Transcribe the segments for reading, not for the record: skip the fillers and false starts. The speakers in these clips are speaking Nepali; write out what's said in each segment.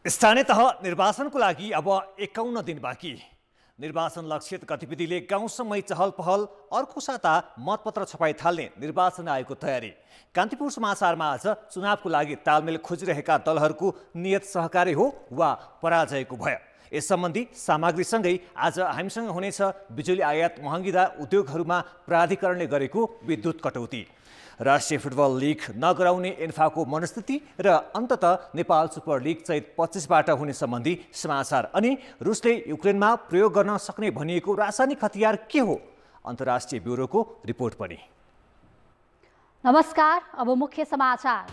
स्थानीय तह निर्वाचनको लागि अब 51 दिन बाँकी। निर्वाचन लक्षित गतिविधिले गाउँसम्मै चहल पहल, अर्को साता मतपत्र छपाई थाल्ने निर्वाचन आयोगको तयारी। कान्तिपुर समाचारमा आज चुनावको लागि तालमेल खोजिरहेका दलहरूको नियत सहकारी हो वा पराजयको भय, यस सम्बन्धी सामग्रीसँगै आज हामीसँग हुनेछ बिजुली आयात महँगिँदा उद्योगहरूमा प्राधिकरणले गरेको विद्युत कटौती, राष्ट्रिय फुटबल लिग नगराउने एन्फाको मनस्थिति र अन्ततः नेपाल सुपर लिग चैत 25बाट हुने सम्बन्धी समाचार। अनि रुसले युक्रेनमा प्रयोग गर्न सक्ने भनिएको रासायनिक हतियार के हो, अन्तर्राष्ट्रिय ब्युरोको रिपोर्ट पनि। नमस्कार, अब मुख्य समाचार।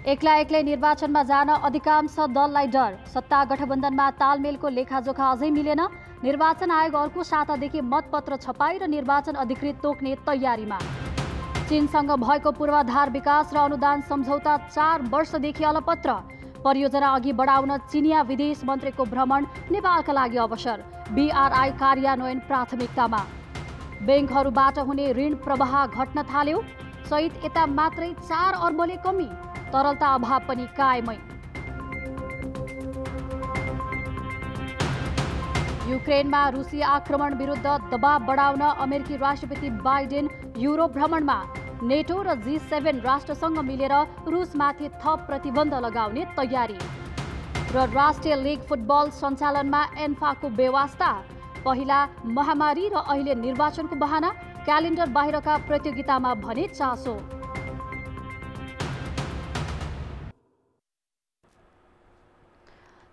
एक्लै निर्वाचनमा जान अधिकांश दललाई डर, सत्ता गठबन्धनमा तालमेलको लेखाजोखा अझै मिलेन। निर्वाचन आयोग अर्को सातादेखि मतपत्र छपाई र निर्वाचन अधिकृत तोक्ने तयारीमा। चीनसँग भएको पूर्वाधार विकास र अनुदान सम्झौता 4 वर्षदेखि अलपत्र। परियोजना अघि बढाउन चिनिया विदेश मन्त्रीको भ्रमण नेपालका लागि अवसर। BRI कार्यान्वयन प्राथमिकतामा। ब्याङ्कहरूबाट हुने ऋण प्रवाह घट्न थाल्यो। सहित यता मात्रै 4 अर्बले कमी, तरलता अभाव पनि कायमै। युक्रेनमा रुसी आक्रमण विरुद्ध दबाव बढाउन अमेरिकी राष्ट्रपति बाइडेन युरोप भ्रमणमा। नेटो र G7 राष्ट्रसँग मिलेर रुसमाथि थप प्रतिबन्ध लगाउने तयारी। र राष्ट्रिय लिग फुटबल सञ्चालनमा एन्फाको बेवास्ता। पहिला महामारी र अहिले निर्वाचनको बहाना, क्यालेन्डर बाहिरका प्रतियोगितामा भने चासो।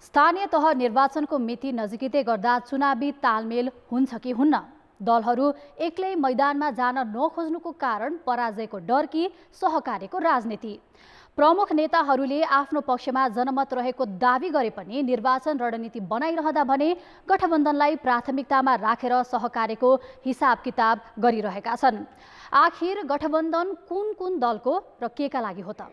स्थानीय तह निर्वाचनको मिति नजिकै गर्दा चुनावी तालमेल हुन्छ कि हुन्न? दलहरू एक्लै मैदानमा जान नखोज्नुको कारण पराजयको डर कि सहकार्यको राजनीति? प्रमुख नेताहरूले आफ्नो पक्षमा जनमत रहेको दावी गरे पनि निर्वाचन रणनीति बनाइरहँदा भने गठबन्धनलाई प्राथमिकतामा राखेर सहकार्यको हिसाब किताब गरिरहेका छन्। आखिर गठबन्धन कुन दलको र केका लागि हो त?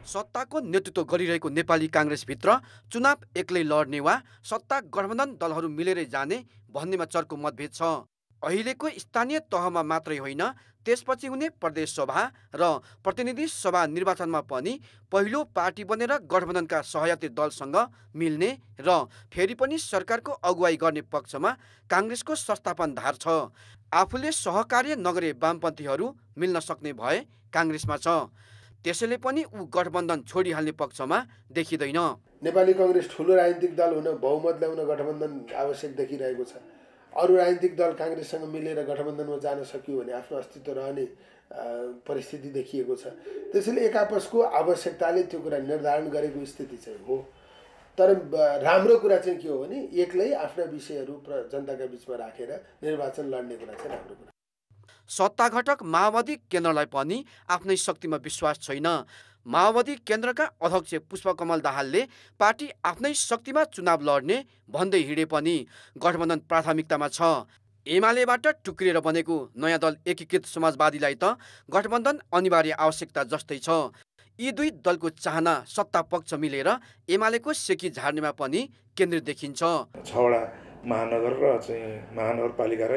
सत्ताको नेतृत्व गरिरहेको नेपाली काङ्ग्रेसभित्र चुनाव एक्लै लड्ने वा सत्ता गठबन्धन दलहरू मिलेरै जाने भन्नेमा चर्को मतभेद छ। अहिलेको स्थानीय तहमा मात्रै होइन, त्यसपछि हुने प्रदेश सभा र प्रतिनिधि सभा निर्वाचनमा पनि पहिलो पार्टी बनेर गठबन्धनका सहयात्री दलसँग मिल्ने र फेरि पनि सरकारको अगुवाई गर्ने पक्षमा काङ्ग्रेसको संस्थापन धार छ। आफूले सहकार्य नगरे वामपन्थीहरू मिल्न सक्ने भए काङ्ग्रेसमा छ, त्यसैले पनि ऊ गठबन्धन छोडिहाल्ने पक्षमा देखिँदैन। नेपाली काङ्ग्रेस ठुलो राजनीतिक दल हुन, बहुमत ल्याउन गठबन्धन आवश्यक देखिरहेको छ। अरू राजनीतिक दल काङ्ग्रेससँग मिलेर गठबन्धनमा जान सकियो भने आफ्नो अस्तित्व रहने परिस्थिति देखिएको छ। त्यसैले एक आपसको आवश्यकताले त्यो कुरा निर्धारण गरेको स्थिति चाहिँ हो। तर राम्रो कुरा चाहिँ के हो भने एक्लै आफ्ना विषयहरू जनताका बिचमा राखेर निर्वाचन लड्ने कुरा चाहिँ राम्रो कुरा। सत्ता घटक माओवादी केन्द्रलाई पनि आफ्नै शक्तिमा विश्वास छैन। माओवादी केन्द्रका अध्यक्ष पुष्पकमल दाहालले पार्टी आफ्नै शक्तिमा चुनाव लड्ने भन्दै हिँडे पनि गठबन्धन प्राथमिकतामा छ। एमालेबाट टुक्रिएर बनेको नयाँ दल एकीकृत समाजवादीलाई त गठबन्धन अनिवार्य आवश्यकता जस्तै छ। यी दुई दलको चाहना सत्ता पक्ष मिलेर एमालेको सेकी झार्नेमा पनि केन्द्रित देखिन्छ। 6वटा महानगर र चाहिँ महानगरपालिका र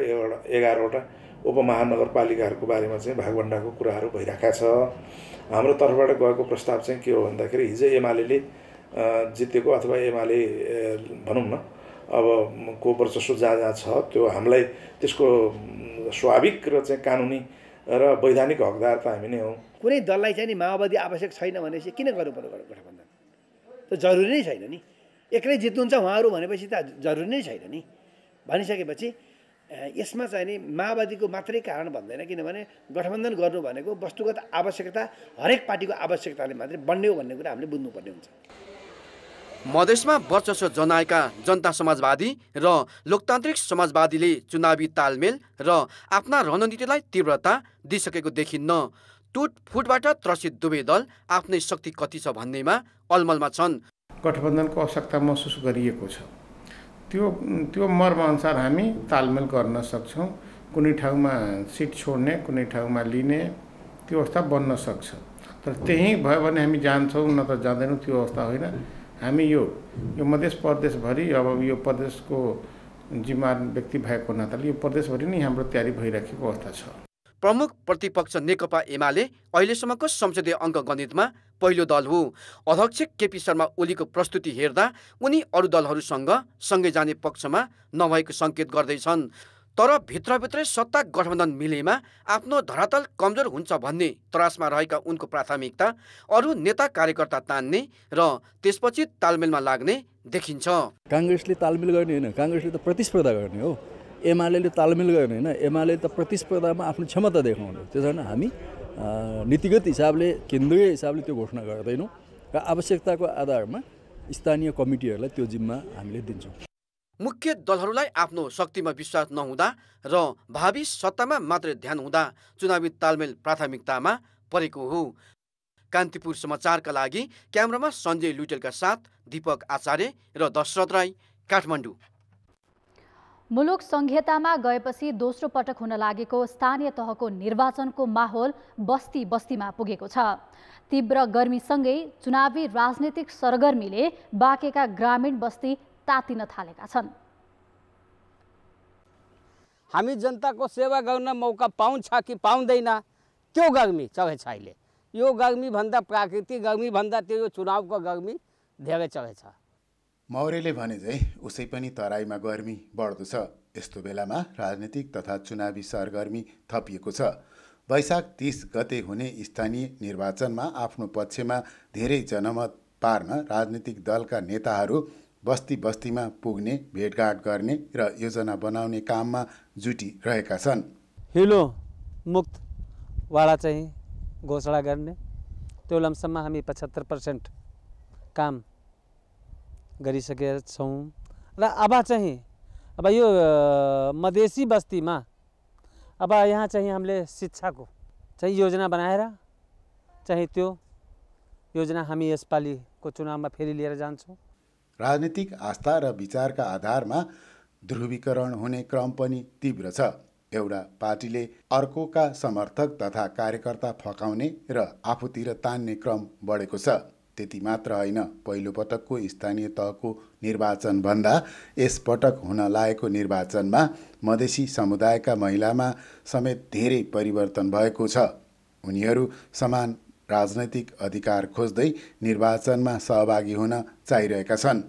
11वटा उपमहानगरपालिकाहरूको बारेमा चाहिँ भागभण्डाको कुराहरू भइरहेका छ। हाम्रो तर्फबाट गएको प्रस्ताव चाहिँ के हो भन्दाखेरि हिजो एमाले जितेको अथवा एमाले भनौँ न अब को वर्चस्व जहाँ छ त्यो हामीलाई त्यसको स्वाभाविक र चाहिँ कानुनी र वैधानिक हकदार त हामी नै हौँ। कुनै दललाई चाहिँ नि माओवादी आवश्यक छैन भनेपछि किन गर्नु पर्यो गठबन्धन? त जरुरी नै छैन नि। एक्लै जित्नुहुन्छ उहाँहरू भनेपछि त जरुरी नै छैन नि। भनिसकेपछि यसमा चाहिँ नि माओवादीको मात्रै कारण भन्दैन, किनभने गठबन्धन गर्नु भनेको वस्तुगत आवश्यकता हरेक पार्टीको आवश्यकताले मात्रै बन्ने हो भन्ने कुरा हामीले बुझ्नुपर्ने हुन्छ। मधेसमा वर्चस्व जनाएका जनता समाजवादी र लोकतान्त्रिक समाजवादीले चुनावी तालमेल र आफ्ना रणनीतिलाई तीव्रता दिइसकेको देखिन्न। टुटफुटबाट त्रसित दुवै दल आफ्नै शक्ति कति छ भन्नेमा अलमलमा छन्। गठबन्धनको आवश्यकता महसुस गरिएको छ। त्यो मर्मअनुसार हामी तालमेल गर्न सक्छौँ। कुनै ठाउँमा सिट छोड्ने, कुनै ठाउँमा लिने त्यो अवस्था बन्न सक्छ। तर त्यही भयो भने हामी जान्छौँ, न त जाँदैनौँ, त्यो अवस्था होइन। हामी यो मधेस प्रदेशभरि अब यो प्रदेशको जिम्मेवार व्यक्ति भएको नाताले यो प्रदेशभरि नै हाम्रो तयारी भइराखेको अवस्था छ। प्रमुख प्रतिपक्ष नेकपा एमाले अहिलेसम्मको संसदीय अङ्क गणितमा पहिलो दल हो। अध्यक्ष केपी शर्मा ओलीको प्रस्तुति हेर्दा उनी अरू दलहरूसँग सँगै जाने पक्षमा नभएको सङ्केत गर्दैछन्। तर भित्रभित्रै सत्ता गठबन्धन मिलेमा आफ्नो धरातल कमजोर हुन्छ भन्ने त्रासमा रहेका उनको प्राथमिकता अरू नेता कार्यकर्ता तान्ने र त्यसपछि तालमेलमा लाग्ने देखिन्छ। काङ्ग्रेसले तालमेल गर्ने होइन, काङ्ग्रेसले त प्रतिस्पर्धा गर्ने हो। एमाले तालमेल गर्ने होइन, एमाले त प्रतिस्पर्धामा आफ्नो क्षमता देखाउने हो। त्यसो भने हामी नीतिगत हिसाबले केन्द्रीय हिसाबले त्यो घोषणा गर्दैनौँ र आवश्यकताको आधारमा स्थानीय कमिटीहरूलाई त्यो जिम्मा हामीले दिन्छौँ। मुख्य दलहरूलाई आफ्नो शक्तिमा विश्वास नहुँदा र भावी सत्तामा मात्रै ध्यान हुँदा चुनावी तालमेल प्राथमिकतामा परेको हो। कान्तिपुर समाचारका लागि क्यामेरामा सञ्जय लुटेलका साथ दीपक आचार्य र दशरथ राई, काठमाडौँ। मुलुक संघीयतामा गएपछि दोस्रो पटक हुन लागेको स्थानीय तहको निर्वाचनको माहौल बस्ती बस्तीमा पुगेको छ। तीव्र गर्मीसँगै चुनावी राजनीतिक सरगर्मीले बाँकेका ग्रामीण बस्ती तातिन थालेका छन्। हामी जनताको सेवा गर्न मौका पाउँछ कि पाउँदैन त्यो गर्मी चढेछ अहिले। यो गर्मी भन्दा प्राकृतिक गर्मी भन्दा त्यो चुनावको गर्मी धेरै चढेछ। मौर्यले भने चाहिँ उसै पनि तराईमा गर्मी बढ्दो छ। यस्तो बेलामा राजनीतिक तथा चुनावी सरगर्मी थपिएको छ। वैशाख 30 गते हुने स्थानीय निर्वाचनमा आफ्नो पक्षमा धेरै जनमत पार्न राजनीतिक दलका नेताहरू बस्ती बस्तीमा पुग्ने, भेटघाट गर्ने र योजना बनाउने काममा जुटिरहेका छन्। हिलो मुक्त वाडा चाहिँ घोषणा गर्ने त्यो लम्सममा हामी 75% काम गरिसकेका छौँ र अब चाहिँ अब यो मधेसी बस्तीमा अब यहाँ चाहिँ हामीले शिक्षाको चाहिँ योजना बनाएर चाहिँ त्यो योजना हामी यसपालिको चुनावमा फेरि लिएर जान्छौँ। राजनीतिक आस्था र विचारका आधारमा ध्रुवीकरण हुने क्रम पनि तीव्र छ। एउटा पार्टीले अर्कोका समर्थक तथा कार्यकर्ता फकाउने र आफूतिर तान्ने क्रम बढेको छ। त्यति मात्र होइन, पहिलो पटकको स्थानीय तहको निर्वाचन भन्दा यस पटक हुन लागेको निर्वाचनमा मधेसी समुदायका महिलामा समेत धेरै परिवर्तन भएको छ। उनीहरू समान राजनैतिक अधिकार खोज्दै निर्वाचनमा सहभागी हुन चाहिरहेका छन्।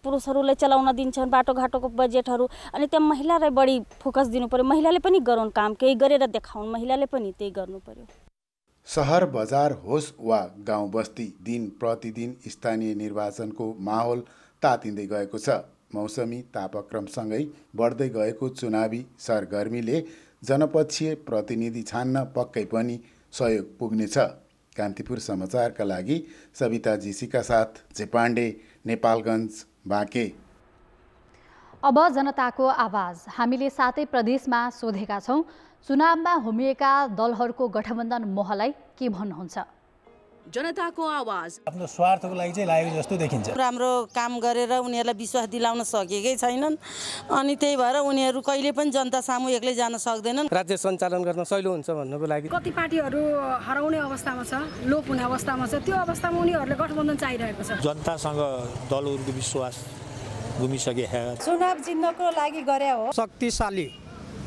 पुरुषहरूलाई चलाउन दिन्छन् बाटोघाटोको बजेटहरू, अनि त्यहाँ महिलालाई बढी फोकस दिनु पर्यो। महिलाले पनि गरून् काम, केही गरेर देखाउन्, महिलाले पनि त्यही गर्नु पर्यो। सहर बजार होस् वा गाउँ बस्ती, दिन प्रतिदिन स्थानीय निर्वाचनको माहौल तातिँदै गएको छ। मौसमी तापक्रमसँगै बढ्दै गएको चुनावी सरगर्मीले जनपक्षीय प्रतिनिधि छान्न पक्कै पनि सहयोग पुग्नेछ। कान्तिपुर समाचारका लागि सविता जीसीका साथ जेपाण्डे, नेपालगञ्ज, बाँके। अब जनताको आवाज। हामीले सातै प्रदेशमा सोधेका छौँ, चुनावमा होमिएका दलहरूको गठबन्धन मोहलाई के भन्नुहुन्छ? जनताको आवाज। आफ्नो स्वार्थको लागि चाहिँ लागेको जस्तो देखिन्छ। राम्रो काम गरेर उनीहरूलाई विश्वास दिलाउन सकेकै छैनन्, अनि त्यही भएर उनीहरू कहिले पनि जनता सामु एक्लै जान सक्दैनन्। राज्य सञ्चालन गर्न सजिलो हुन्छ भन्नको लागि कति पार्टीहरू हराउने अवस्थामा छ, लोप हुने अवस्थामा छ। त्यो अवस्थामा उनीहरूले गठबन्धन चाहिरहेको छ। जनतासँग दलहरूको विश्वास गुमिसकेका। चुनाव जित्नको लागि गरे हो। शक्तिशाली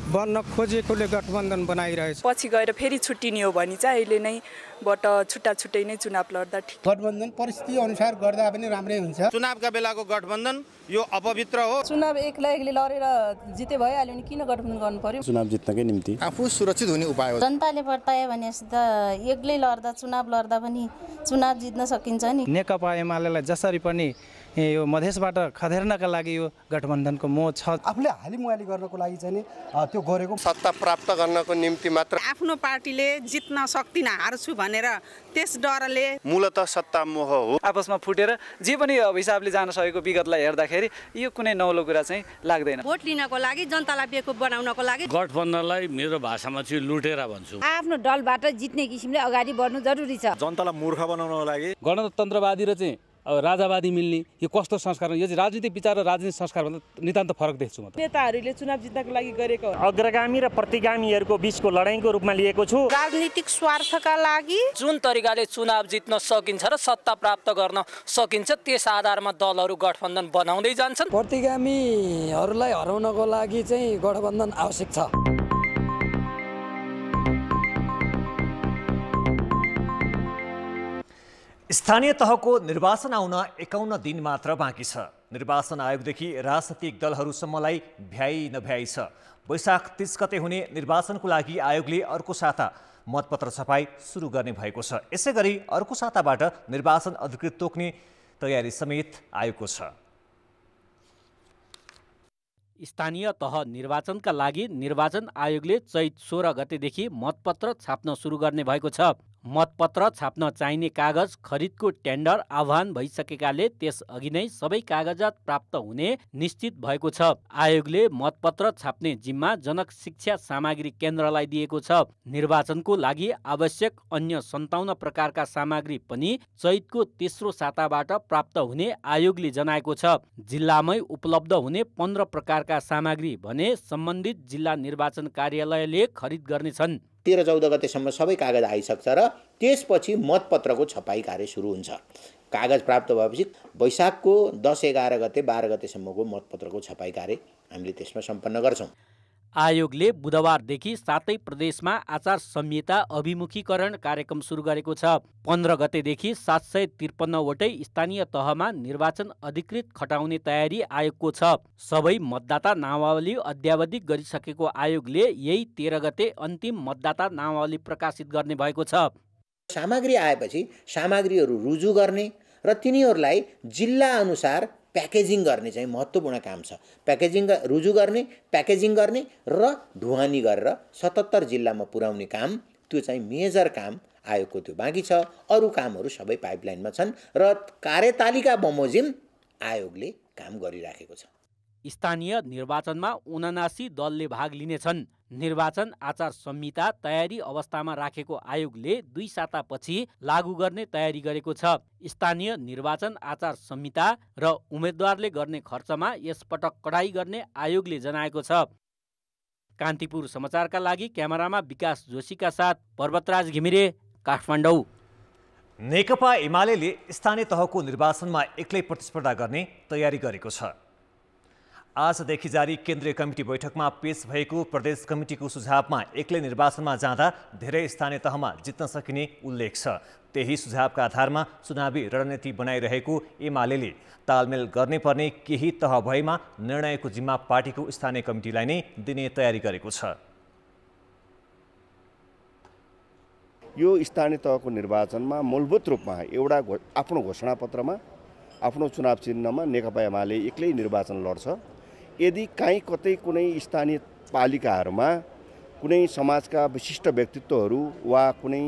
बन्न खोजेकोले गठबन्धन बनाइरहेछ। पछि गएर फेरि छुट्टिने हो भने चाहिँ अहिले नै बाट छुट्टा छुट्टै नै चुनाव लड्दा ठिक। गठबन्धन परिस्थिति अनुसार गर्दा पनि राम्रै हुन्छ। चुनावका बेलाको गठबन्धन यो अपवित्र हो। चुनाव एक्लै लडेर जिते भइहाल्यो नि किन गठबन्धन गर्नु पर्यो? चुनाव जित्नकै निम्ति आफू सुरक्षित हुने उपाय हो। जनताले बताए भने एक्लै लड्दा चुनाव लड्दा पनि चुनाव जित्न सकिन्छ नि। नेकपा एमालेलाई जसरी पनि यो मधेसबाट खदेर्नका लागि यो गठबन्धनको मोह छ। आफूले हालिमुहाली गर्नको लागि चाहिँ त्यो गरेको सत्ता प्राप्त गर्नको निम्ति मात्र आफ्नो पार्टीले जित्न सक्दिन, हार्छु भनेर त्यस डरले मूलतः सत्ता मोह हो। आपसमा फुटेर जे पनि हिसाबले जान सकेको विगतलाई हेर्दाखेरि यो कुनै नौलो कुरा चाहिँ लाग्दैन। भोट लिनको लागि, जनतालाई बेकुफ बनाउनको लागि गठबन्धनलाई मेरो भाषामा चाहिँ लुटेर भन्छु। आफ्नो दलबाट जित्ने किसिमले अगाडि बढ्नु जरुरी छ। जनतालाई मूर्ख बनाउनको लागि गणतन्त्रवादी र चाहिँ राजावादी मिल्ने यो कस्तो संस्कार? यो चाहिँ राजनीतिक विचार र राजनीतिक संस्कारभन्दा नितान्त फरक देख्छु म। नेताहरूले चुनाव जित्नको लागि गरेको अग्रगामी र प्रतिगामीहरूको बीचको लडाईँको रूपमा लिएको छु। राजनीतिक स्वार्थका लागि जुन तरिकाले चुनाव जित्न सकिन्छ र सत्ता प्राप्त गर्न सकिन्छ त्यस आधारमा दलहरू गठबन्धन बनाउँदै जान्छन्। प्रतिगामीहरूलाई हराउनको लागि चाहिँ गठबन्धन आवश्यक छ। स्थानीय तहको निर्वाचन आउन 51 दिन मात्र बाँकी छ। निर्वाचन आयोगदेखि राजनैतिक दलहरूसम्मलाई भ्याइ नभ्याइ छ। वैशाख 30 गते हुने निर्वाचनको लागि आयोगले अर्को साता मतपत्र छपाई सुरु गर्ने भएको छ। यसैगरी अर्को साताबाट निर्वाचन अधिकृत तोक्ने तयारी समेत आयोगको छ। स्थानीय तह निर्वाचनका लागि निर्वाचन आयोगले चैत 16 गतेदेखि मतपत्र छाप्न सुरु गर्ने भएको छ। मतपत्र छाप्न चाहिने कागज खरिदको टेन्डर आह्वान भइसकेकाले त्यसअघि नै सबै कागजात प्राप्त हुने निश्चित भएको छ। आयोगले मतपत्र छाप्ने जिम्मा जनक शिक्षा सामग्री केन्द्रलाई दिएको छ। निर्वाचनको लागि आवश्यक अन्य 57 प्रकारका सामग्री पनि चैतको तेस्रो साताबाट प्राप्त हुने आयोगले जनाएको छ। जिल्लामै उपलब्ध हुने 15 प्रकारका सामग्री भने सम्बन्धित जिल्ला निर्वाचन कार्यालयले खरिद गर्नेछन्। 13-14 गतेसम्म सबै कागज आइसक्छ र त्यसपछि मतपत्रको छपाई कार्य सुरु हुन्छ। कागज प्राप्त भएपछि वैशाखको 10-11 गते 12 गतेसम्मको मतपत्रको छपाई कार्य हामीले त्यसमा सम्पन्न गर्छौँ। आयोगले बुधबारदेखि 7 प्रदेशमा आचार संहिता अभिमुखीकरण कार्यक्रम सुरु गरेको छ। 15 गतेदेखि 753 वटै स्थानीय तहमा निर्वाचन अधिकृत खटाउने तयारी आयोगको छ। सबै मतदाता नामावली अद्यावधि गरिसकेको आयोगले यही 13 गते अन्तिम मतदाता नामावली प्रकाशित गर्ने भएको छ। सामग्री आएपछि सामग्रीहरू रुजु गर्ने र तिनीहरूलाई जिल्ला अनुसार प्याकेजिङ गर्ने चाहिँ महत्त्वपूर्ण काम छ। प्याकेजिङ रुजु गर्ने, प्याकेजिङ गर्ने र ढुवानी गरेर 77 जिल्लामा पुर्याउने काम, त्यो चाहिँ मेजर काम आयोगको त्यो बाँकी छ। अरू कामहरू सबै पाइपलाइनमा छन् र कार्यतालिका बमोजिम आयोगले काम गरिराखेको छ। स्थानीय निर्वाचनमा 79 दलले भाग लिनेछन्। निर्वाचन आचार संहिता तयारी अवस्थामा राखेको आयोगले 2 सातापछि लागू गर्ने तयारी गरेको छ। स्थानीय निर्वाचन आचार संहिता र उम्मेदवारले गर्ने खर्चमा यसपटक कडाई गर्ने आयोगले जनाएको छ। कान्तिपुर समाचारका लागि क्यामेरामा विकास जोशीका साथ पर्वतराज घिमिरे, काठमाडौँ। नेकपा एमाले स्थानीय तहको निर्वाचनमा एक्लै प्रतिस्पर्धा गर्ने तयारी गरेको छ। आजदेखि जारी केन्द्रीय कमिटी बैठकमा पेश भएको प्रदेश कमिटीको सुझावमा एक्लै निर्वाचनमा जाँदा धेरै स्थानीय तहमा जित्न सकिने उल्लेख छ। त्यही सुझावका आधारमा चुनावी रणनीति बनाइरहेको एमाले तालमेल गर्ने पर्ने केही तह भएमा निर्णयको जिम्मा पार्टीको स्थानीय कमिटीलाई नै दिने तयारी गरेको छ। यो स्थानीय तहको निर्वाचनमा मूलभूत रूपमा एउटा आफ्नो घोषणापत्रमा आफ्नो चुनाव चिन्हमा नेकपा एमाले एक्लै निर्वाचन लड्छ। यदि काहीँ कतै कुनै स्थानीय पालिकाहरूमा कुनै समाजका विशिष्ट व्यक्तित्वहरू वा कुनै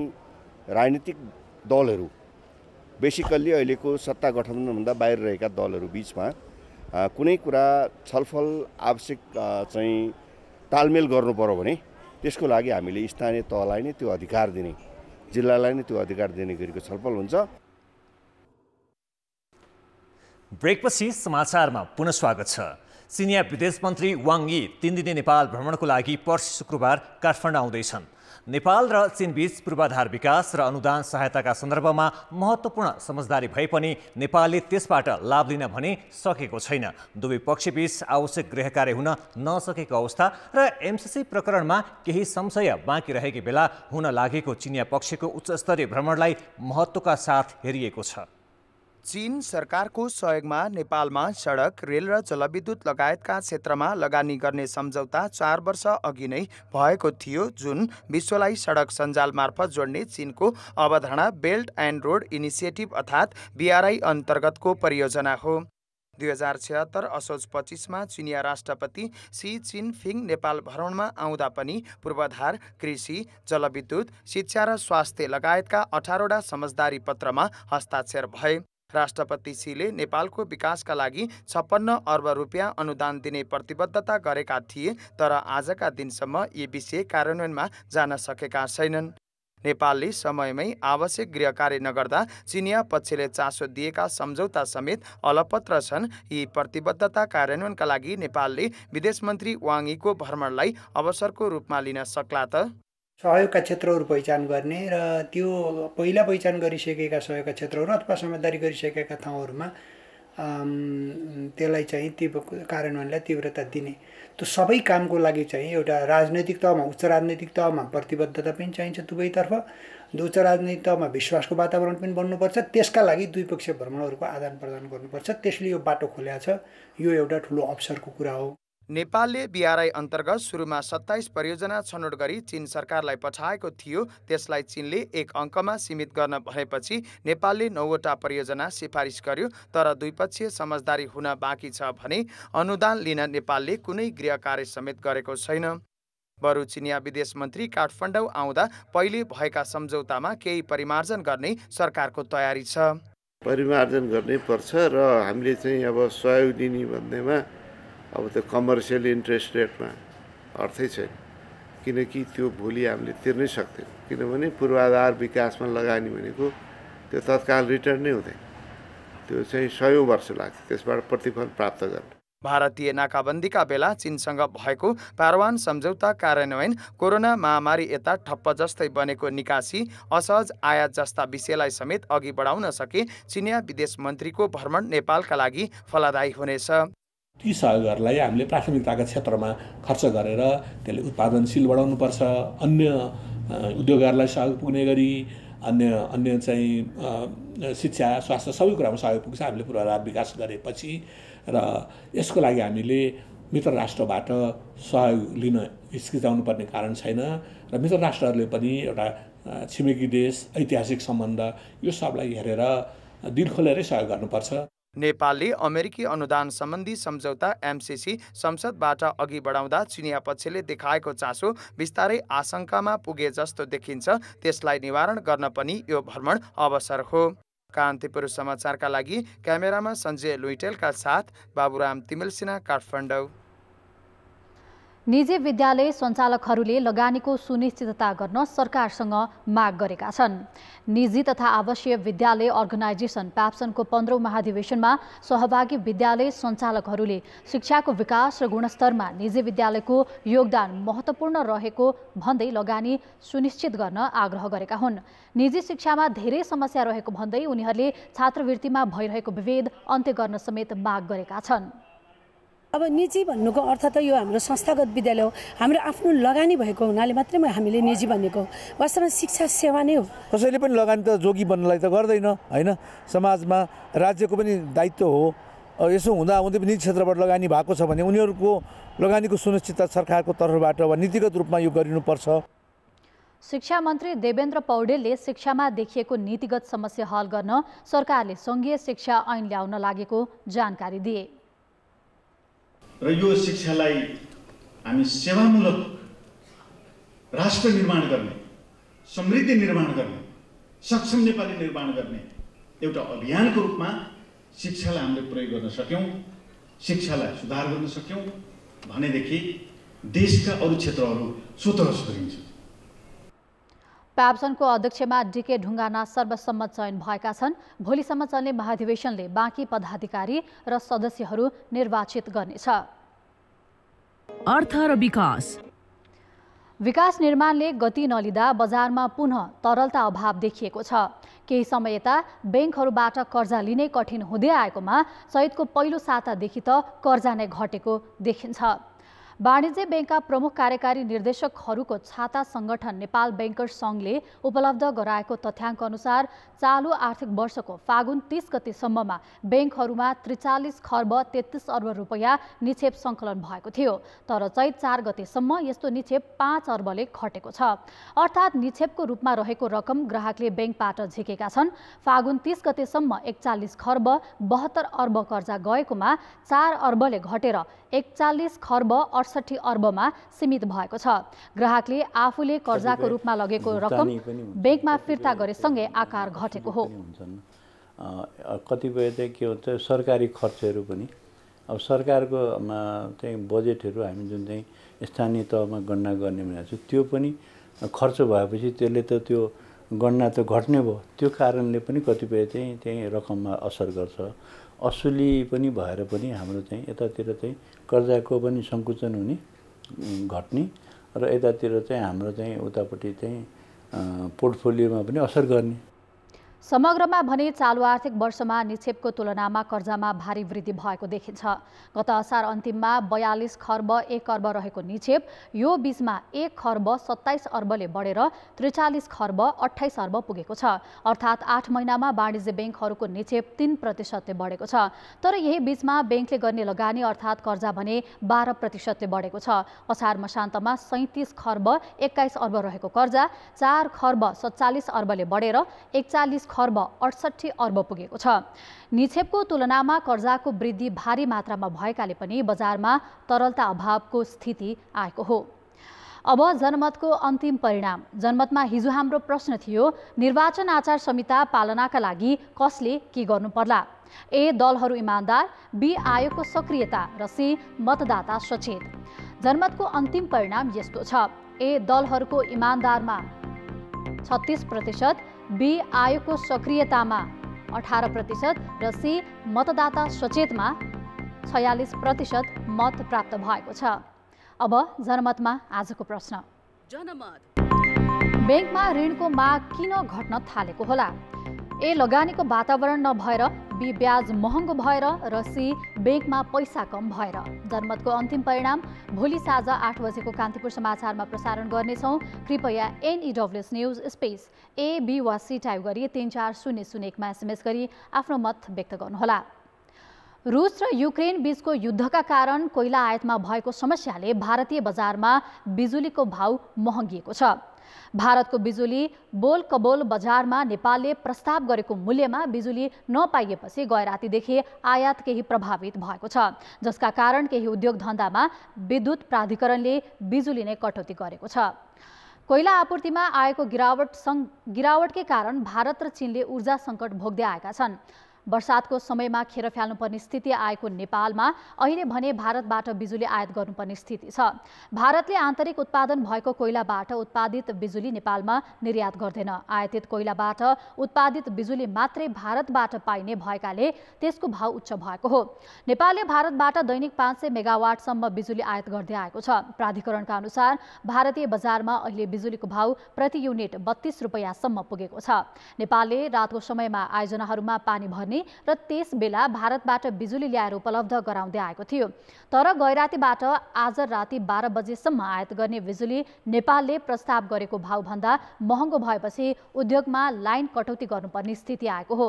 राजनीतिक दलहरू, बेसिकल्ली अहिलेको सत्ता गठबन्धनभन्दा बाहिर रहेका दलहरू बिचमा कुनै कुरा छलफल आवश्यक चाहिँ तालमेल गर्नु पर्यो भने त्यसको लागि हामीले स्थानीय तहलाई नै त्यो अधिकार दिने, जिल्लालाई नै त्यो अधिकार दिने गरीको छलफल हुन्छ। ब्रेकपछि समाचारमा पुनः स्वागत छ। चिनिया विदेश मन्त्री वाङ यी 3 दिने नेपाल भ्रमणको लागि पर्सि शुक्रबार काठमाडौँ आउँदैछन्। नेपाल र चीनबीच पूर्वाधार विकास र अनुदान सहायताका सन्दर्भमा महत्त्वपूर्ण समझदारी भए पनि नेपालले त्यसबाट लाभ लिन भने सकेको छैन। दुवै पक्षबीच आवश्यक गृह कार्य हुन नसकेको अवस्था र एमसीसी प्रकरणमा केही संशय बाँकी रहेकै बेला हुन लागेको चिनिया पक्षको उच्चस्तरीय भ्रमणलाई महत्त्वका साथ हेरिएको छ। चीन सरकारको सहयोगमा नेपालमा सडक, रेल र जलविद्युत लगायतका क्षेत्रमा लगानी गर्ने सम्झौता 4 वर्ष अघि नै भएको थियो, जुन विश्वलाई सडक सञ्जाल मार्फत जोड्ने चीनको अवधारणा बेल्ट एन्ड रोड इनिसिएटिभ अर्थात् BRI अन्तर्गतको परियोजना हो। 2076 असोज 25मा चिनिया राष्ट्रपति सी जिनपिङ नेपाल भ्रमणमा आउँदा पनि पूर्वाधार, कृषि, जलविद्युत, शिक्षा र स्वास्थ्य लगायतका 18वटा समझदारी पत्रमा हस्ताक्षर भए। राष्ट्रपति सीले नेपालको विकासका लागि 56 अर्ब रुपियाँ अनुदान दिने प्रतिबद्धता गरेका थिए, तर आजका दिनसम्म यी विषय कार्यान्वयनमा जान सकेका छैनन्। नेपालले समयमै आवश्यक गृह कार्य नगर्दा चिनिया पक्षले चासो दिएका सम्झौता समेत अलपत्र छन्। यी प्रतिबद्धता कार्यान्वयनका लागि नेपालले विदेश मन्त्री वाङ यीको भ्रमणलाई अवसरको रूपमा लिन सक्ला त? सहयोगका क्षेत्रहरू पहिचान गर्ने र त्यो पहिला पहिचान गरिसकेका सहयोगका क्षेत्रहरू अथवा समझदारी गरिसकेका ठाउँहरूमा त्यसलाई चाहिँ त्यो कार्यान्वयनलाई तीव्रता दिने, त्यो सबै कामको लागि चाहिँ एउटा राजनैतिक तहमा, उच्च राजनैतिक तहमा प्रतिबद्धता पनि चाहिन्छ दुवैतर्फ उच्च राजनीतिमा विश्वासको वातावरण पनि बन्नुपर्छ। त्यसका लागि द्विपक्षीय भ्रमणहरूको आदान प्रदान गर्नुपर्छ। त्यसले यो बाटो खोलेको छ। यो एउटा ठुलो अवसरको कुरा हो। नेपालले BRI अन्तर्गत सुरुमा 27 परियोजना छनौट गरी चीन सरकारलाई पठाएको थियो। त्यसलाई चीनले 1 अङ्कमा सीमित गर्न भनेपछि नेपालले 9वटा परियोजना सिफारिस गर्यो। तर द्विपक्षीय समझदारी हुन बाँकी छ भने अनुदान लिन नेपालले कुनै गृह कार्य समेत गरेको छैन। बरु चिनिया विदेश मन्त्री काठमाडौँ आउँदा पहिले भएका सम्झौतामा केही परिमार्जन गर्ने सरकारको तयारी छ। परिमार्जन गर्नै पर्छ र हामीले चाहिँ अब सहयोग दिने भन्नेमा अब त्यो कमर्सियल इन्ट्रेस्ट रेटमा अर्थै छैन, किनकि त्यो भोलि हामीले तिर्नै सक्दैनौँ। किनभने पूर्वाधार विकासमा लगानी भनेको त्यो तत्काल रिटर्न नै हुँदैन, त्यो चाहिँ 100 वर्ष लाग्छ त्यसबाट प्रतिफल प्राप्त गर्न। भारतीय नाकाबन्दीका बेला चीनसँग भएको पारवान सम्झौता कार्यान्वयन, कोरोना महामारी यता ठप्प जस्तै बनेको निकासी, असहज आयात जस्ता विषयलाई समेत अघि बढाउन सके चिनिया विदेश मन्त्रीको भ्रमण नेपालका लागि फलदायी हुनेछ। ती सहयोगहरूलाई हामीले प्राथमिकताका क्षेत्रमा खर्च गरेर त्यसले उत्पादनशील बढाउनुपर्छ। अन्य उद्योगहरूलाई सहयोग पुग्ने गरी अन्य चाहिँ शिक्षा, स्वास्थ्य सबै कुरामा सहयोग पुग्छ हामीले पूर्वाधार विकास गरेपछि। र यसको लागि हामीले मित्र राष्ट्रबाट सहयोग लिन हिचकिचाउनु पर्ने कारण छैन र मित्र राष्ट्रहरूले पनि एउटा छिमेकी देश, ऐतिहासिक सम्बन्ध यो सबलाई हेरेर दिल खोलेरै सहयोग गर्नुपर्छ। नेपालले अमेरिकी अनुदान सम्बन्धी सम्झौता MCC संसदबाट अघि बढाउँदा चिनिया पक्षले देखाएको चासो बिस्तारै आशंकामा पुगे जस्तो देखिन्छ। त्यसलाई निवारण गर्न पनि यो भ्रमण अवसर हो। कान्तिपुर समाचारका लागि क्यामेरामा सञ्जय लुइटेलका साथ बाबुराम तिमिल सिन्हा, काठमाडौँ। निजी विद्यालय सञ्चालकहरूले लगानीको सुनिश्चितता गर्न सरकारसँग माग गरेका छन्। निजी तथा आवासीय विद्यालय अर्गनाइजेसन प्याप्सनको 15औं महाधिवेशनमा सहभागी विद्यालय सञ्चालकहरूले शिक्षाको विकास र गुणस्तरमा निजी विद्यालयको योगदान महत्त्वपूर्ण रहेको भन्दै लगानी सुनिश्चित गर्न आग्रह गरेका हुन्। निजी शिक्षामा धेरै समस्या रहेको भन्दै उनीहरूले छात्रवृत्तिमा भइरहेको विभेद अन्त्य गर्न समेत माग गरेका छन्। अब निजी भन्नुको अर्थ त यो हाम्रो संस्थागत विद्यालय हो। हाम्रो आफ्नो लगानी भएको हुनाले मात्रै हामीले निजी भनेको, वास्तवमा शिक्षा सेवा नै हो। कसैले पनि लगानी त जोगी बन्नलाई त गर्दैन हैन। समाजमा राज्यको पनि दायित्व हो। यसो हुँदाहुँदै निजी क्षेत्रबाट लगानी भएको छ भने उनीहरूको लगानीको सुनिश्चितता सरकारको तर्फबाट वा नीतिगत रूपमा यो गरिनुपर्छ। शिक्षा मन्त्री देवेन्द्र पौडेलले शिक्षामा देखिएको नीतिगत समस्या हल गर्न सरकारले सङ्घीय शिक्षा ऐन ल्याउन लागेको जानकारी दिए। र यो शिक्षालाई हामी सेवामूलक राष्ट्र निर्माण गर्ने, समृद्धि निर्माण गर्ने, सक्षम नेपाली निर्माण गर्ने एउटा अभियानको रूपमा शिक्षालाई हामीले प्रयोग गर्न सक्यौँ, शिक्षालाई सुधार गर्न सक्यौँ भनेदेखि देशका अरू क्षेत्रहरू स्वतः सुध्रिन्छ। प्याप्सनको अध्यक्षमा DK ढुङ्गाना सर्वसम्मत चयन भएका छन्। भोलिसम्म चल्ने महाधिवेशनले बाँकी पदाधिकारी र सदस्यहरू निर्वाचित गर्नेछ। अर्थ र विकास निर्माणले गति नलिँदा बजारमा पुनः तरलता अभाव देखिएको छ। केही समय यता बैंकहरूबाट कर्जा लिनै कठिन हुँदै आएकोमा चैतको पहिलो सातादेखि त कर्जा नै घटेको देखिन्छ। वाणिज्य बैंकका प्रमुख कार्यकारी निर्देशकहरूको छाता संगठन नेपाल बैंकर्स सङ्घले उपलब्ध गराएको तथ्याङ्क अनुसार चालु आर्थिक वर्षको फागुन 30 गतेसम्ममा बैंकहरूमा 43 खर्ब 33 अर्ब रुपैयाँ निक्षेप सङ्कलन भएको थियो। तर चैत 4 गतेसम्म यस्तो निक्षेप 5 अर्बले घटेको छ। अर्थात् निक्षेपको रूपमा रहेको रकम ग्राहकले बैंकबाट झिकेका छन्। फागुन 30 गतेसम्म 41 खर्ब 72 अर्ब कर्जा गएकोमा 4 अर्बले घटेर 41 खर्ब 68 अर्बमा सीमित भएको छ। ग्राहकले आफूले कर्जाको रूपमा लगेको रकम बैंकमा फिर्ता गरेसँगै आकार घटेको हो। कतिपय चाहिँ के हुन्छ सरकारी खर्चहरू पनि अब सरकारको चाहिँ बजेटहरू हामी जुन चाहिँ स्थानीय तहमा गणना गर्ने भनेको छ त्यो पनि खर्च भएपछि त्यसले त त्यो गणना त घट्ने भयो। त्यो कारणले पनि कतिपय चाहिँ रकममा असर गर्छ। असुली पनि भएर पनि हाम्रो चाहिँ यतातिर चाहिँ कर्जाको पनि सङ्कुचन हुने घट्ने र यतातिर चाहिँ हाम्रो चाहिँ उतापट्टि चाहिँ पोर्टफोलियोमा पनि असर गर्ने। समग्रमा भने चालु आर्थिक वर्षमा निक्षेपको तुलनामा कर्जामा भारी वृद्धि भएको देखिन्छ। गत असार अन्तिममा 42 खर्ब 1 अर्ब रहेको निक्षेप यो बीचमा 1 खर्ब 27 अर्बले बढेर 43 खर्ब 28 अर्ब पुगेको छ। अर्थात् 8 महिनामा वाणिज्य ब्याङ्कहरूको निक्षेप 3% बढेको छ। तर यही बीचमा ब्याङ्कले गर्ने लगानी अर्थात् कर्जा भने 12% बढेको छ। असार मसान्तमा 37 खर्ब 21 अर्ब रहेको कर्जा 4 खर्ब 47 अर्बले बढेर 41 खर्ब 68 अर्ब पुगेको छ। निक्षेपको तुलनामा कर्जाको वृद्धि भारी मात्रामा भएकाले पनि बजारमा तरलता अभावको स्थिति आएको हो। अब जनमतको अन्तिम परिणाम। जनमतमा हिजो हाम्रो प्रश्न थियो, निर्वाचन आचार संहिता पालनाका लागि कसले के गर्नु पर्ला? ए. दलहरू इमान्दार, बी. आयोगको सक्रियता र सी. मतदाता सचेत। जनमतको अन्तिम परिणाम यस्तो छ। ए. दलहरूको इमान्दारमा 36%, बी. आयोगको सक्रियतामा 18% र सी. मतदाता सचेतमा 46% मत प्राप्त भएको छ। अब जनमतमा आजको प्रश्न। ब्याङ्कमा ऋणको माग किन घट्न थालेको होला? ए. लगानीको वातावरण नभएर, बी. ब्याज महँगो भएर र सी. ब्याङ्कमा पैसा कम भएर। जनमतको अन्तिम परिणाम भोलि साँझ 8 बजेको कान्तिपुर समाचारमा प्रसारण गर्नेछौँ। कृपया NEWS news space A, B वा C टाइप गरी 34001मा SMS गरी आफ्नो मत व्यक्त गर्नुहोला। रुस र युक्रेन बीचको युद्धका कारण कोइला आयातमा भएको समस्याले भारतीय बजारमा बिजुलीको भाउ महँगिएको छ। भारतको बिजुली बोल कबोल बजारमा नेपालले प्रस्ताव गरेको मूल्यमा बिजुली नपाइएपछि गैरातीदेखि आयात केही प्रभावित भएको छ, जसका कारण केही उद्योग धन्दामा विद्युत प्राधिकरणले बिजुली नै कटौती गरेको छ। कोइला आपूर्तिमा आएको गिरावटकै कारण भारत र चीनले ऊर्जा सङ्कट भोग्दै आएका छन्। वर्षातको समयमा खेर फाल्नुपर्ने स्थिति आएको नेपालमा अहिले भने भारतबाट बिजुली आयात गर्नुपर्ने स्थिति छ। भारतले आन्तरिक उत्पादन भएको कोइलाबाट उत्पादित बिजुली नेपालमा निर्यात गर्दैन। आयातित कोइलाबाट उत्पादित बिजुली मात्रै भारतबाट पाइने भएकाले त्यसको भाउ उच्च भएको हो। नेपालले भारतबाट दैनिक 500 मेगावाटसम्म बिजुली आयात गर्दै आएको छ। प्राधिकरणका अनुसार भारतीय बजारमा अहिले बिजुलीको भाउ प्रति युनिट 32 रुपैयाँसम्म पुगेको छ। नेपालले रातको समयमा आयोजनाहरूमा पानी भर्ने र त्यस बेला भारतबाट बिजुली ल्याएर उपलब्ध गराउँदै आएको थियो। तर गैरातीबाट आज राति 12 बजेसम्म आयात गर्ने बिजुली नेपालले प्रस्ताव गरेको भाउभन्दा महँगो भएपछि उद्योगमा लाइन कटौती गर्नुपर्ने स्थिति आएको हो।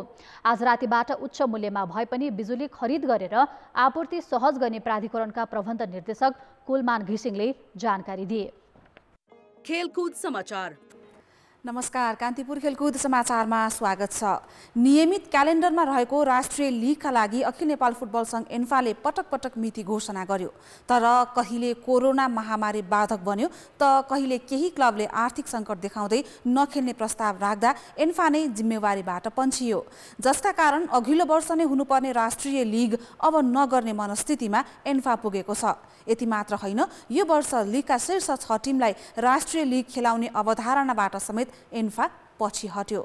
आज रातिबाट उच्च मूल्यमा भए पनि बिजुली खरिद गरेर आपूर्ति सहज गर्ने प्राधिकरणका प्रबन्ध निर्देशक कुलमान घिसिङले जानकारी दिए। खेलकुद समाचार। नमस्कार, कान्तिपुर खेलकुद समाचारमा स्वागत छ। नियमित क्यालेन्डरमा रहेको राष्ट्रिय लिगका लागि अखिल नेपाल फुटबल सङ्घ एन्फाले पटक पटक मिति घोषणा गर्यो। तर कहिले कोरोना महामारी बाधक बन्यो त कहिले केही क्लबले आर्थिक सङ्कट देखाउँदै नखेल्ने प्रस्ताव राख्दा एन्फा नै जिम्मेवारीबाट पन्छियो, जसका कारण अघिल्लो वर्ष नै हुनुपर्ने राष्ट्रिय लिग अब नगर्ने मनस्थितिमा एन्फा पुगेको छ। यति मात्र होइन, यो वर्ष लिगका शीर्ष 6 टिमलाई राष्ट्रिय लिग खेलाउने अवधारणाबाट समेत एन्फा पछि हट्यो।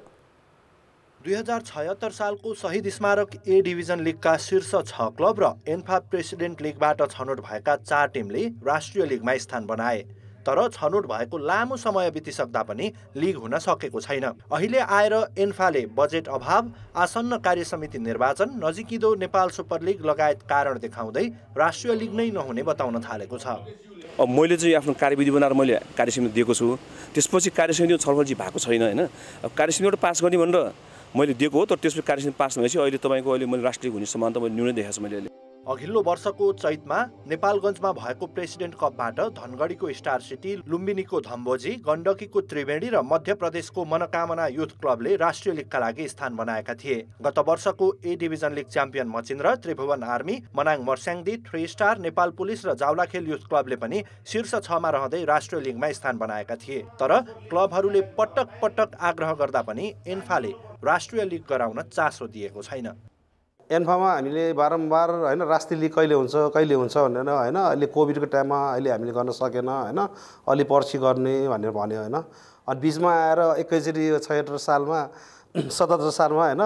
2076 सालको शहीद स्मारक ए डिभिजन लिगका शीर्ष 6 क्लब र एन्फा प्रेसिडेन्ट लिगबाट छनौट भएका 4 टिमले राष्ट्रिय लिगमा स्थान बनाए। तर छनौट भएको लामो समय बितिसक्दा पनि लिग हुन सकेको छैन। अहिले आएर एन्फाले बजेट अभाव, आसन्न कार्य समिति निर्वाचन, नजिकिदो नेपाल सुपर लिग लगायत कारण देखाउँदै राष्ट्रिय लिग नै नहुने बताउन थालेको छ। अब मैले चाहिँ आफ्नो कार्यविधि बनाएर मैले कार्यसमिति दिएको छु, त्यसपछि कार्यसमिति छलफल चाहिँ भएको छैन होइन। अब कार्यसमिति एउटा पास गर्ने भनेर मैले दिएको हो, तर त्यसपछि कार्यसमिति पास भएपछि अहिले तपाईँको अहिले मैले राष्ट्रिय लिग हुने समानता मैले न्यूनै देखाएको छु मैले अहिले। अघिल्लो वर्षको चैतमा नेपालगञ्जमा भएको president कपबाट धनगढीको star city, लुम्बिनीको Dhambojhi, गण्डकीको Triveni र मध्य प्रदेशको मनोकामना युथ क्लबले राष्ट्रिय लिगका लागि स्थान बनाएका थिए। गत वर्षको A division league champion Machindra, Tribhuvan army, Manang Marsyangdi, 3 star, Nepal police र जावलाखेल युथ क्लबले पनि शीर्ष 6 मा रहँदै राष्ट्रिय लिगमा स्थान बनाएका थिए। तर क्लबहरूले पटक पटक आग्रह गर्दा पनि एन्फाले राष्ट्रिय लिग गराउन चासो दिएको छैन। एन्फामा हामीले बारम्बार होइन राष्ट्रिय लिग कहिले हुन्छ भनेर होइन, अहिले कोभिडको टाइममा अहिले हामीले गर्न सकेन होइन, अलि पर्छि गर्ने भनेर भन्यो होइन। अनि बिचमा आएर एकैचोटि 76 सालमा 77 सालमा होइन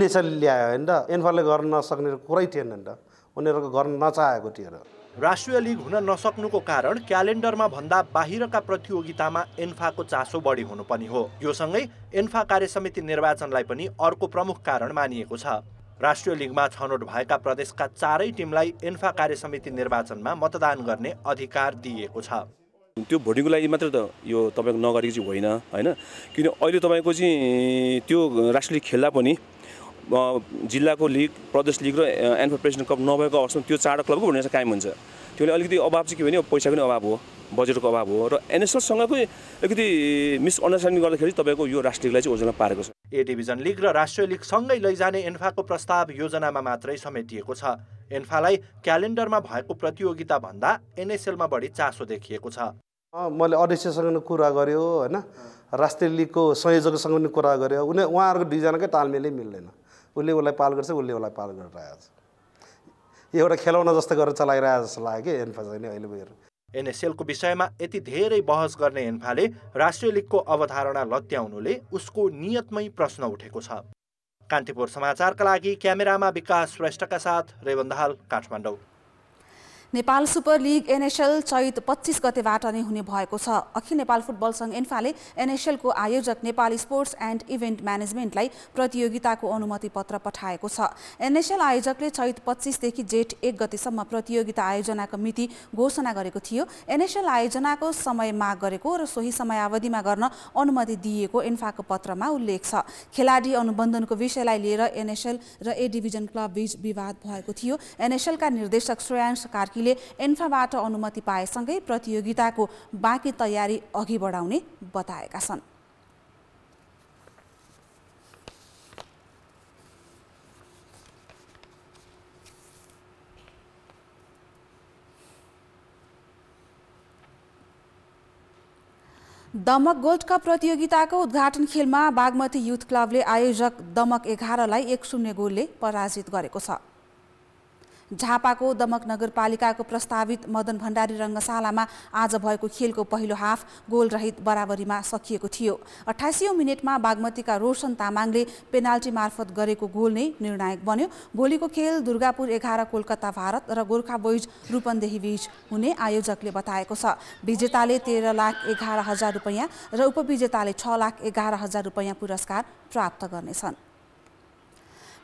NHL ल्यायो होइन। एन्फाले गर्न नसक्ने कुरै थिएन नि त, उनीहरूको गर्न नचाहेको थियो र राष्ट्रिय लिग हुन नसक्नुको कारण क्यालेन्डरमा भन्दा बाहिरका प्रतियोगितामा एन्फाको चासो बढी हुनु पनि हो। यो सँगै एन्फा कार्यसमिति निर्वाचनलाई पनि अर्को प्रमुख कारण मानिएको छ। राष्ट्रिय लिगमा छनौट भएका प्रदेशका 4 टिमलाई एन्फा कार्यसमिति निर्वाचनमा मतदान गर्ने अधिकार दिइएको छ। त्यो भोटिङको लागि मात्र त यो तपाईँको नगरेको चाहिँ होइन होइन, किन अहिले तपाईँको चाहिँ त्यो राष्ट्रिय लिग खेल्दा पनि जिल्लाको लिग, प्रदेश लिग र एन्फा प्रेसिडेन्ट कप नभएको अवस्थामा त्यो 4 क्लबको भोटिङ चाहिँ कायम हुन्छ। त्यसले अलिकति अभाव चाहिँ के भने पैसाको पनि अभाव हो, बजेटको अभाव हो र एनएसएलसँगको अलिकति मिसअन्डरस्ट्यान्डिङ गर्दाखेरि तपाईँको यो राष्ट्रिय लिगलाई चाहिँ ओझेलमा पारेको छ। ए डिभिजन लिग र राष्ट्रिय लिग सँगै लैजाने एन्फाको प्रस्ताव योजनामा मात्रै समेटिएको छ। एन्फालाई क्यालेन्डरमा भएको प्रतियोगिता भन्दा एनएसएलमा बढी चासो देखिएको छ। मैले अध्यक्षसँग कुरा गर्यो होइन, राष्ट्रिय लिगको संयोजकसँग पनि कुरा गर्यो, उहाँहरूको दुईजनाकै तालमेलै मिल्दैन। उसले उसलाई पाल गर्छ, उसले उसलाई पाल गरिरहेको छ। यो एउटा खेलौना जस्तो गरेर चलाइरहेको जस्तो लाग्यो कि एन्फा चाहिँ अहिले गएर। एनएसएलको विषयमा यति धेरै बहस गर्ने एन्फाले राष्ट्रिय लिगको अवधारणा लत्याउनुले उसको नियतमै प्रश्न उठेको छ। कान्तिपुर समाचारका लागि क्यामेरामा विकास श्रेष्ठका साथ Revand Dahal, Kathmandu. Nepal super league NSL चैत 25 गतेबाट नै हुने भएको छ। अखिल नेपाल फुटबल सङ्घ एन्फाले एनएसएलको आयोजक नेपाल स्पोर्ट्स एन्ड इभेन्ट म्यानेजमेन्टलाई प्रतियोगिताको अनुमति पत्र पठाएको छ। एनएसएल आयोजकले चैत 25 देखि जेठ 1 गतेसम्म प्रतियोगिता आयोजनाको मिति घोषणा गरेको थियो। एनएसएल आयोजनाको समय माग गरेको र सोही समयावधिमा गर्न अनुमति दिएको एन्फाको पत्रमा उल्लेख छ। खेलाडी अनुबन्धनको विषयलाई लिएर एनएसएल र ए डिभिजन क्लब बीच विवाद भएको थियो। एनएसएलका निर्देशक श्रेयांश कार्की एन्फाबाट अनुमति पाएसँगै प्रतियोगिताको बाँकी तयारी अघि बढाउने बताएका छन्। दमक गोल्ड कप प्रतियोगिताको उद्घाटन खेलमा बागमती युथ क्लबले आयोजक दमक 11लाई 1-0 गोलले पराजित गरेको छ। झापाको दमक नगरपालिकाको प्रस्तावित मदन भण्डारी रङ्गशालामा आज भएको खेलको पहिलो हाफ गोलरहित बराबरीमा सकिएको थियो। 28औं मिनेटमा बागमतीका रोशन तामाङले पेनाल्टी मार्फत गरेको गोल नै निर्णायक बन्यो। भोलिको खेल दुर्गापुर 11 कोलकाता भारत र गोर्खा बोइज रूपन्देही बीच हुने आयोजकले बताएको छ। विजेताले 13,11,000 रुपैयाँ र उपविजेताले 6,11,000 रुपैयाँ पुरस्कार प्राप्त गर्नेछन्।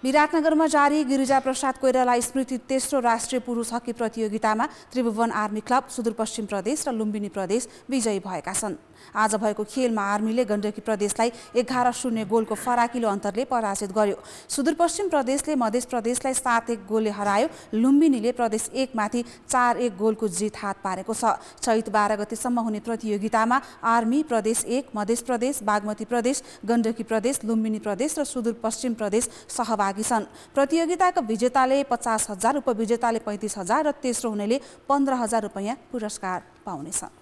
विराटनगरमा जारी गिरिजा प्रसाद कोइराला स्मृति तेस्रो राष्ट्रिय पुरुष हकी प्रतियोगितामा त्रिभुवन आर्मी क्लब, सुदूरपश्चिम प्रदेश र लुम्बिनी प्रदेश विजयी भएका छन्। आज भएको खेलमा आर्मीले गण्डकी प्रदेशलाई 11-0 गोलको फराकिलो अन्तरले पराजित गर्यो। सुदूरपश्चिम प्रदेशले मध्य प्रदेशलाई 7-1 गोलले हरायो। लुम्बिनीले प्रदेश 1 माथि 4-1 गोलको जित हात पारेको छ। चैत 12 गतेसम्म हुने प्रतियोगितामा आर्मी, प्रदेश 1, मध्य प्रदेश, बागमती प्रदेश, गण्डकी प्रदेश, लुम्बिनी प्रदेश र सुदूरपश्चिम प्रदेश सहभागी छन्। प्रतियोगिताको विजेताले 50,000, उपविजेताले 35,000 र तेस्रो हुनेले 15,000 रुपैयाँ पुरस्कार पाउनेछन्।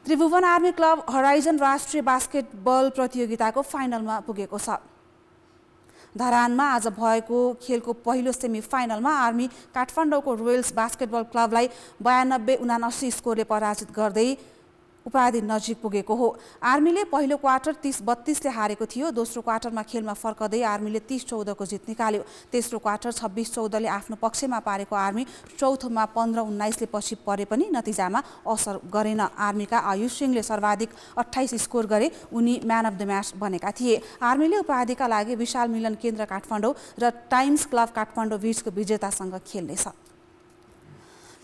त्रिभुवन आर्मी क्लब हराइजन राष्ट्रिय बास्केटबल प्रतियोगिताको फाइनलमा पुगेको छ। धरानमा आज भएको खेलको पहिलो सेमी फाइनलमा आर्मी काठमाडौँको रोयल्स बास्केटबल क्लबलाई 92-79 स्कोरले पराजित गर्दै उपाधि नजिक पुगेको हो। आर्मीले पहिलो क्वार्टर 30-32 ले हारेको थियो। दोस्रो क्वार्टरमा खेलमा फर्कदै आर्मीले 30-14 को जित निकाल्यो। तेस्रो क्वार्टर 26-14 ले आफ्नो पक्षमा पारेको आर्मी चौथोमा 15-19 ले पछि परे पनि नतिजामा असर गरेन। आर्मीका आयुष सिंहले सर्वाधिक 28 स्कोर गरे। उनी म्यान अफ द म्याच बनेका थिए। आर्मीले उपाधिका लागि विशाल मिलन केन्द्र काठमाडौँ र टाइम्स क्लब काठमाडौँ बीचको विजेतासँग खेल्नेछ।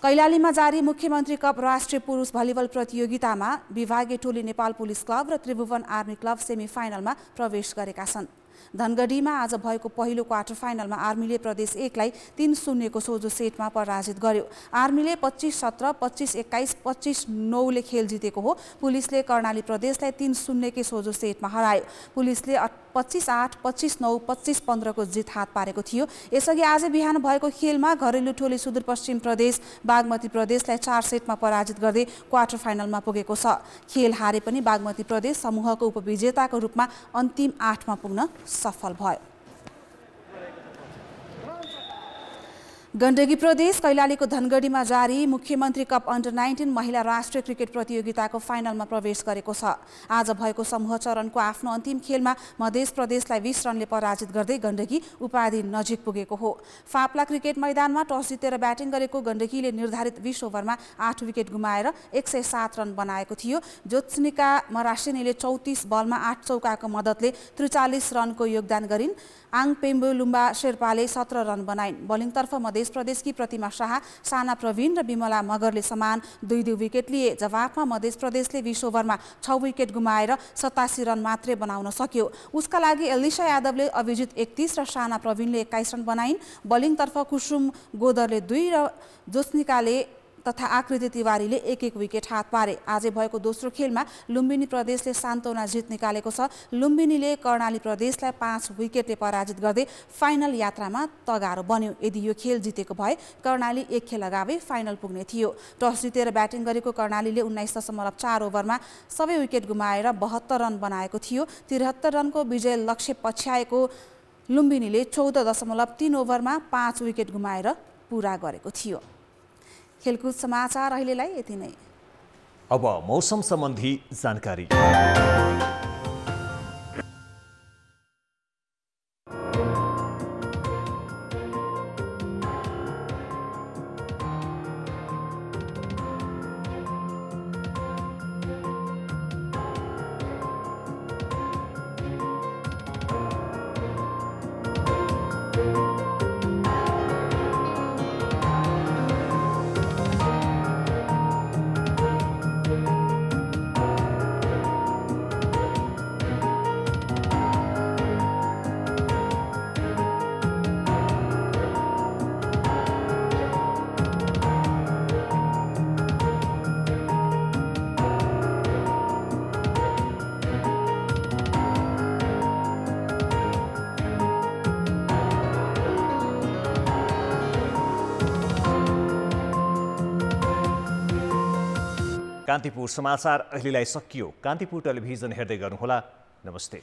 कैलालीमा जारी मुख्यमन्त्री कप राष्ट्रिय पुरुष भलिबल प्रतियोगितामा विभागीय टोली नेपाल पुलिस क्लब र त्रिभुवन आर्मी क्लब सेमी फाइनलमा प्रवेश गरेका छन्। धनगढीमा आज भएको पहिलो क्वार्टर फाइनलमा आर्मीले प्रदेश 1 लाई 3-0 को सोझो सेटमा पराजित गर्यो। आर्मीले 25-17, 25-21, 25-9 ले खेल जितेको हो। पुलिसले कर्णाली प्रदेशलाई 3-0 के सोझो सेटमा हरायो। पुलिसले 25-8, 25-9, 25-15 को जित हात पारेको थियो। यसअघि आज बिहान भएको खेलमा घरेलु टोली सुदूरपश्चिम प्रदेश बागमती प्रदेशलाई 4 सेटमा पराजित गर्दै क्वार्टर फाइनलमा पुगेको छ। खेल हारे पनि बागमती प्रदेश समूहको उपविजेताको रूपमा अन्तिम 8 मा पुग्न सफल भयो। गण्डकी प्रदेश कैलालीको धनगढीमा जारी मुख्यमन्त्री कप अन्डर-19 महिला राष्ट्रिय क्रिकेट प्रतियोगिताको फाइनलमा प्रवेश गरेको छ। आज भएको समूह चरणको आफ्नो अन्तिम खेलमा मध्य प्रदेशलाई 20 रनले पराजित गर्दै गण्डकी उपाधि नजिक पुगेको हो। फाप्ला क्रिकेट मैदानमा टस जितेर ब्याटिङ गरेको गण्डकीले निर्धारित 20 ओभरमा 8 विकेट गुमाएर 107 रन बनाएको थियो। ज्योत्सनिका मरासिनीले 34 बलमा 8 चौकाको मद्दतले 43 रनको योगदान गरिन्। आङपेम्बु लुम्बा शेर्पाले 17 रन बनाइन्। बलिङतर्फ मध्य प्रदेशकी प्रतिमा शाह, साना प्रवीण र विमला मगरले समान 2-2 विकेट लिए। जवाफमा मध्य प्रदेशले 20 ओभरमा 6 विकेट गुमाएर 87 रन मात्रै बनाउन सक्यो। उसका लागि एलिसा यादवले अभिजित 31 र साना प्रवीणले 21 रन बनाइन्। बलिङतर्फ कुसुम गोदरले 2 र ज्योत्सनिकाले तथा आकृति तिवारीले 1-1 विकेट हात पारे। आज भएको दोस्रो खेलमा लुम्बिनी प्रदेशले सान्तवना जित निकालेको छ। लुम्बिनीले कर्णाली प्रदेशलाई 5 विकेटले पराजित गर्दै फाइनल यात्रामा तगारो बन्यो। यदि यो खेल जितेको भए कर्णाली 1 खेल अगावै फाइनल पुग्ने थियो। टस जितेर ब्याटिङ गरेको कर्णालीले 19.4 ओभरमा सबै विकेट गुमाएर 72 रन बनाएको थियो। 73 रनको विजय लक्ष्य पछ्याएको लुम्बिनीले 14.3 ओभरमा 5 विकेट गुमाएर पूरा गरेको थियो। खेलकुद समाचार अहिलेलाई यति नै। अब मौसम सम्बन्धी जानकारी। कान्तिपुर समाचार अहिलेलाई सकियो। कान्तिपुर टेलिभिजन हेर्दै गर्नुहोला। नमस्ते।